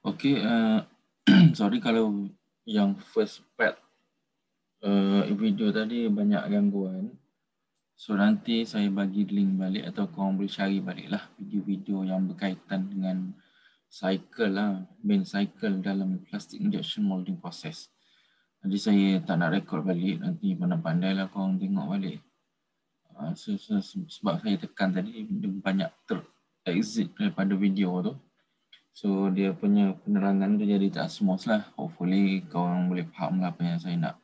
Okey, sorry kalau yang first part video tadi banyak gangguan. So nanti saya bagi link balik atau korang boleh cari baliklah video-video yang berkaitan dengan cycle lah, main cycle dalam plastic injection molding process. Jadi saya tak nak rekod balik, nanti pandai-pandai lah korang tengok balik. Sebab saya tekan tadi, dia banyak ter-exit daripada video tu. So dia punya penerangan tu jadi tak smooth lah. Hopefully korang boleh faham lah apa yang saya nak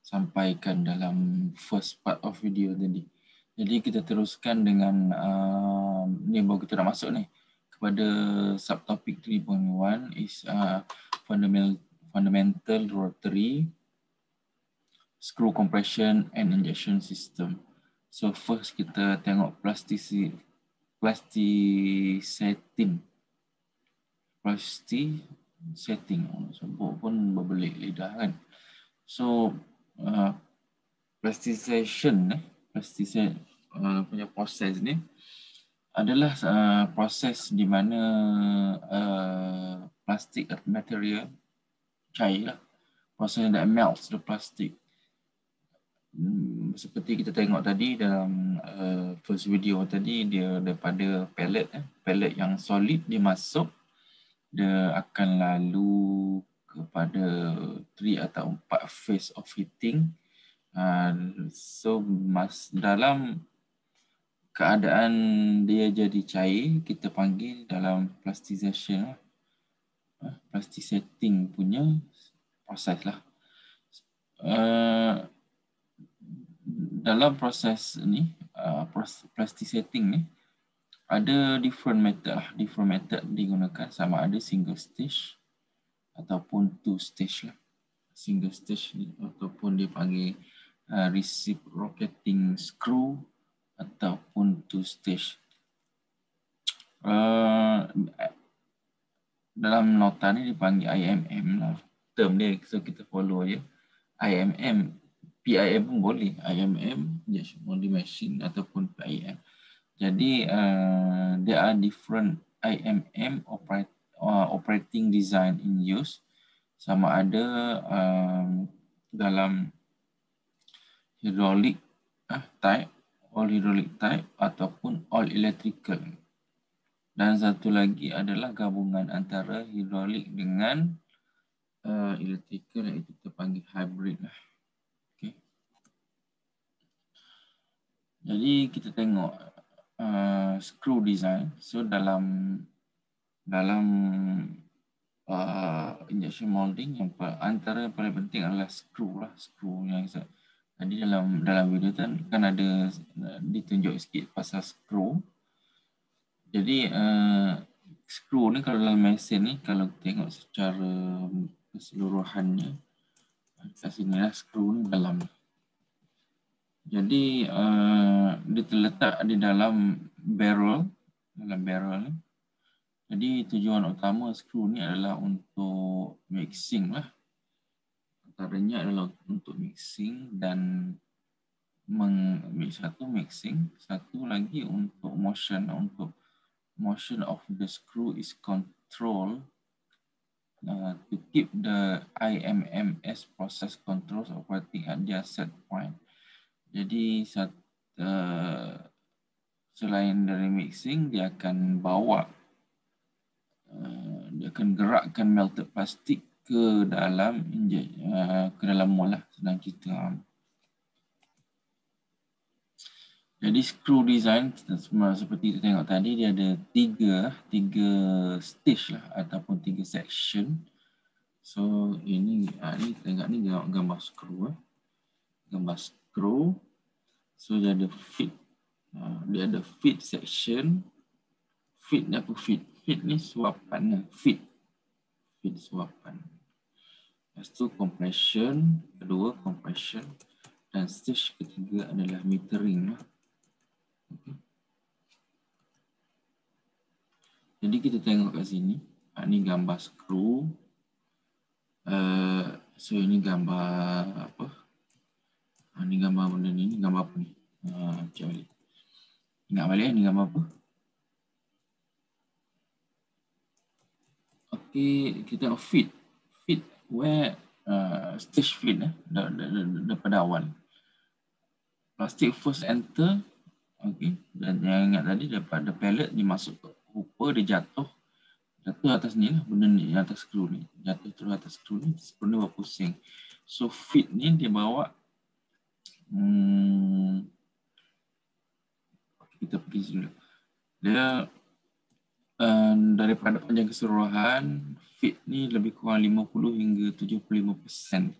sampaikan dalam first part of video tadi. Jadi kita teruskan dengan ni baru kita dah masuk ni kepada subtopik 3.1 is fundamental rotary screw compression and injection system. So first kita tengok plasticity setting, sebut pun berbelit lidah kan. So plasticization punya proses ni adalah proses di mana plastik material cair lah, proses that melts the plastic. Seperti kita tengok tadi dalam first video tadi, dia daripada pellet yang solid dia masuk, dia akan lalu kepada 3 atau 4 phase of heating. So dalam keadaan dia jadi cair, kita panggil dalam plasticization, plastisetting punya proses lah. Dalam proses ni, plastisetting ni, ada different method digunakan, sama ada single stage ataupun two stage lah. Single stage ataupun dipanggil reciprocating screw ataupun two stage. Dalam nota ni dipanggil IMM lah term dia, so kita follow je. IMM, PIM pun boleh, IMM injection molding machine ataupun PIM. Jadi there are different IMM operating design in use, sama ada dalam hydraulic type, all hydraulic type ataupun all electrical. Dan satu lagi adalah gabungan antara hydraulic dengan electrical, iaitu kita panggil hybrid lah. Okay. Jadi kita tengok screw design. So dalam injection molding, yang antara yang paling penting adalah screw lah. Screw yang tadi dalam video kan ada ditunjuk sikit pasal screw. Jadi screw ni kalau dalam mesin ni, kalau tengok secara keseluruhannya, kat sini lah screw ni dalam. Jadi dia terletak di dalam barrel ni. Jadi tujuan utama screw ni adalah untuk mixing lah. Antaranya adalah untuk mixing dan satu mixing, satu lagi untuk motion. Untuk motion of the screw is control to keep the IMMS process controls operating at their set point. Jadi selain dari mixing, dia akan dia akan gerakkan melted plastik ke dalam mold lah, sedang kita. Jadi screw design seperti kita tengok tadi, dia ada tiga stage lah ataupun 3 section. So ini tengok ni gambar screw. Gambar screw. So dia ada feed. Dia ada feed section. Feed ni apa feed? Feed ni suapan. Feed suapan. Lepas tu compression. Kedua compression. Dan stage ketiga adalah metering lah. Okay. Jadi kita tengok kat sini. Ini gambar screw. So ini gambar apa? Ini gambar benda ni. Ini gambar apa ni? Cek balik. Ingat balik ni gambar apa? Okey, kita tengok fit. Fit where stage fit daripada awal. Plastik first enter, okey, dan yang ingat tadi daripada pallet dia masuk ke hopper, dia jatuh atas ni lah, benda ni atas skru ni, jatuh terus atas skru ni berpusing. So fit ni dia bawa kita pergi dulu. Dia daripada panjang keseluruhan, fit ni lebih kurang 50 hingga 75%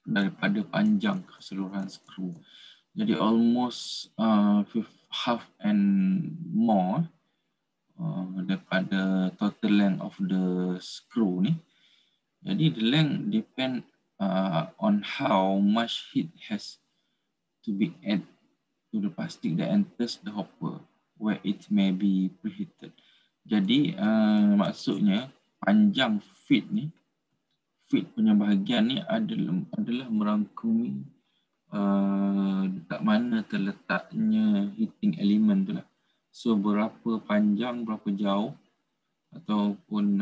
daripada panjang keseluruhan skru. Jadi almost half and more daripada total length of the screw ni. Jadi the length depend on how much heat has to be added to the plastic that enters the hopper where it may be preheated. Jadi maksudnya panjang fit punya bahagian ni adalah merangkumi dekat mana terletaknya heating element tu lah. So berapa panjang, berapa jauh ataupun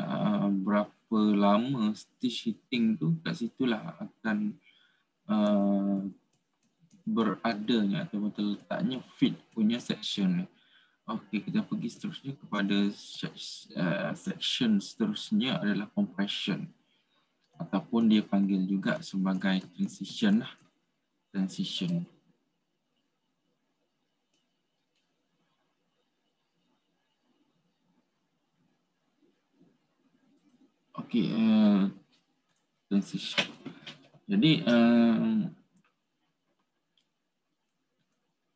berapa lama stage heating tu, kat situlah akan beradanya ataupun terletaknya fit punya section ni. Okey, kita pergi seterusnya kepada section seterusnya adalah compression ataupun dia panggil juga sebagai transition lah. Transition. Okey, transition. Jadi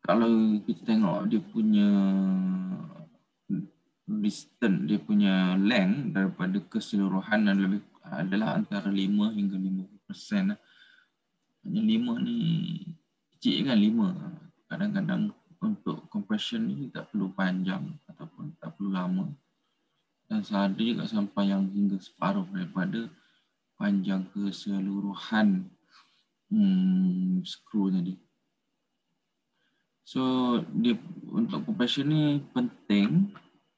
kalau kita tengok dia punya distance, dia punya length daripada keseluruhan adalah antara 5 hingga 50%. Hanya 5 ni kecil kan, 5. Kadang-kadang untuk compression ni tak perlu panjang ataupun tak perlu lama. Dan ada juga sampai yang hingga separuh daripada panjang keseluruhan skru tadi. So dia untuk compression ni penting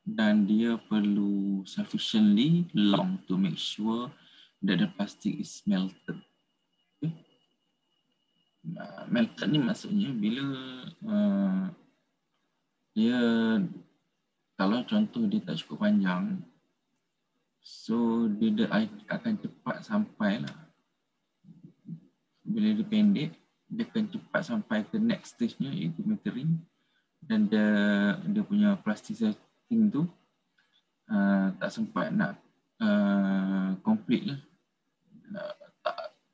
dan dia perlu sufficiently long to make sure that the plastic is melted. Okay. Melted ni maksudnya bila dia, kalau contoh dia tak cukup panjang, so dia akan cepat sampai lah. Bila dia pendek, dia akan cepat sampai ke next stage-nya, iaitu metering, dan dia punya plastic setting tu tak sempat nak complete lah,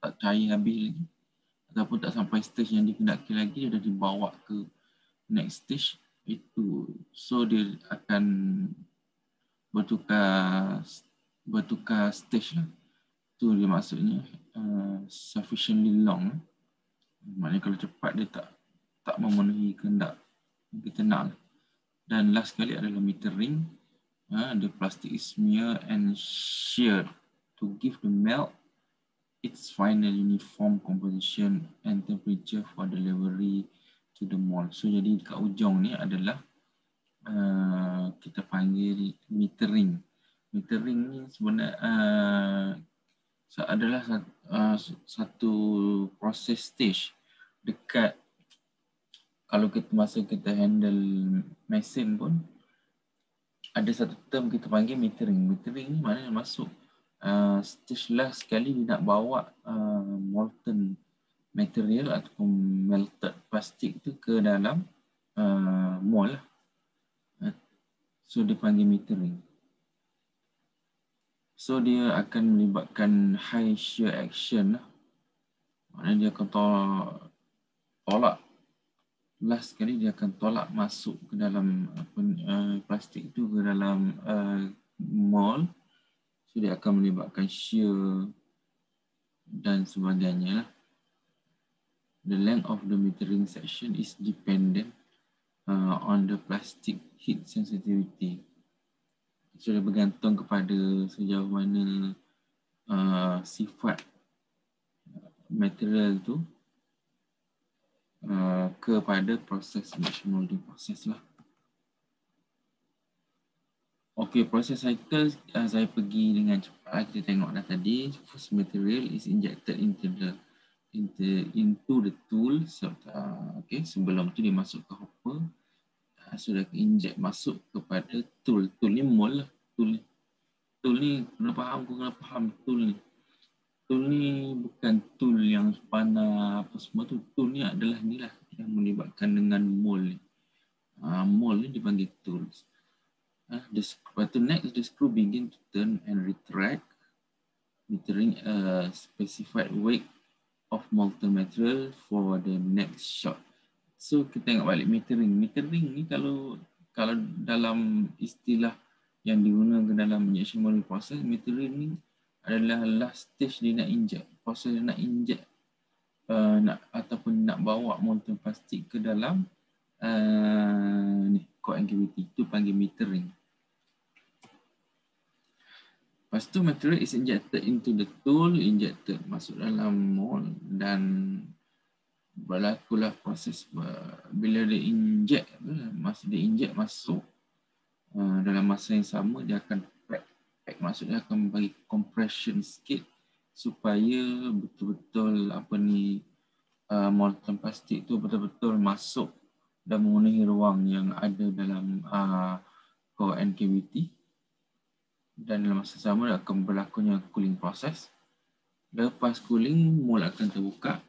tak cair habis lagi, ataupun tak sampai stage yang dikendaki lagi, dia dah dibawa ke next stage itu. So dia akan bertukar stage lah. Tu dia maksudnya sufficiently long. Maknanya kalau cepat dia tak memenuhi kehendak kita nak. Dan last sekali adalah metering. The plastic is smeared and sheared to give the melt its final uniform composition and temperature for delivery to the mold. So jadi kat ujung ni adalah kita panggil metering. Metering ni sebenarnya adalah satu proses stage dekat, kalau masa kita handle mesin pun ada satu term kita panggil metering. Metering ni maknanya masuk stage last sekali dia nak bawa molten material ataupun melted plastik tu ke dalam mold lah. So dia panggil metering. So dia akan melibatkan high shear action lah. Maknanya dia akan tolak. Last sekali dia akan tolak masuk ke dalam plastik itu ke dalam mold. So dia akan melibatkan shear dan sebagainya lah. The length of the metering section is dependent on the plastic heat sensitivity. So dia bergantung kepada sejauh mana sifat material tu kepada proses injection molding proses lah. Okey, proses cycle saya pergi dengan cepat. Kita tengok dah tadi. First material is injected into the tool. So, okay, sebelum tu dia masuk ke hopper. Sudah inject masuk kepada tool. Tool ni mold lah. Tool ni kena faham tool ni. Tool ni bukan tool yang panah apa semua tu. Tool ni adalah ni lah yang melibatkan dengan mold ni. Mold ni dipanggil tools. Lepas tu next, the screw begin to turn and retract, metering a specified weight of molten material for the next shot. So kita tengok balik metering. Metering ni kalau dalam istilah yang digunakan dalam injection molding process, metering ni adalah last stage dia nak inject. Proses dia nak inject ataupun nak bawa molten plastik ke dalam core and cavity. Itu panggil metering. Lepas tu material is injected into the tool, injected masuk dalam mold dan berlakulah proses bila dia inject masuk dalam masa yang sama dia akan pack masuk, dia akan bagi compression sikit supaya betul-betul molten plastik tu betul-betul masuk dan memenuhi ruang yang ada dalam core and cavity. Dan dalam masa sama akan berlakunya cooling proses. Lepas cooling, mold akan terbuka.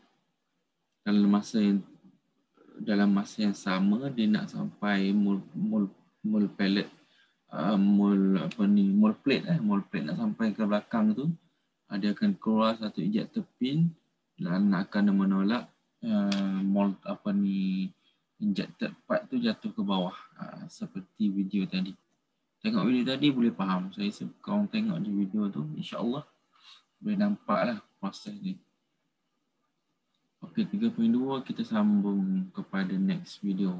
Dalam masa yang sama dia nak sampai mold pellet, mold plate nak sampai ke belakang tu, dia akan keluar satu ejector pin dan akan menolak mold injected part tu jatuh ke bawah, seperti video tadi. Tengok video tadi boleh faham. Saya korang tengok di video tu, insya-Allah boleh nampaklah proses ni. Okey, 3.2 kita sambung kepada next video.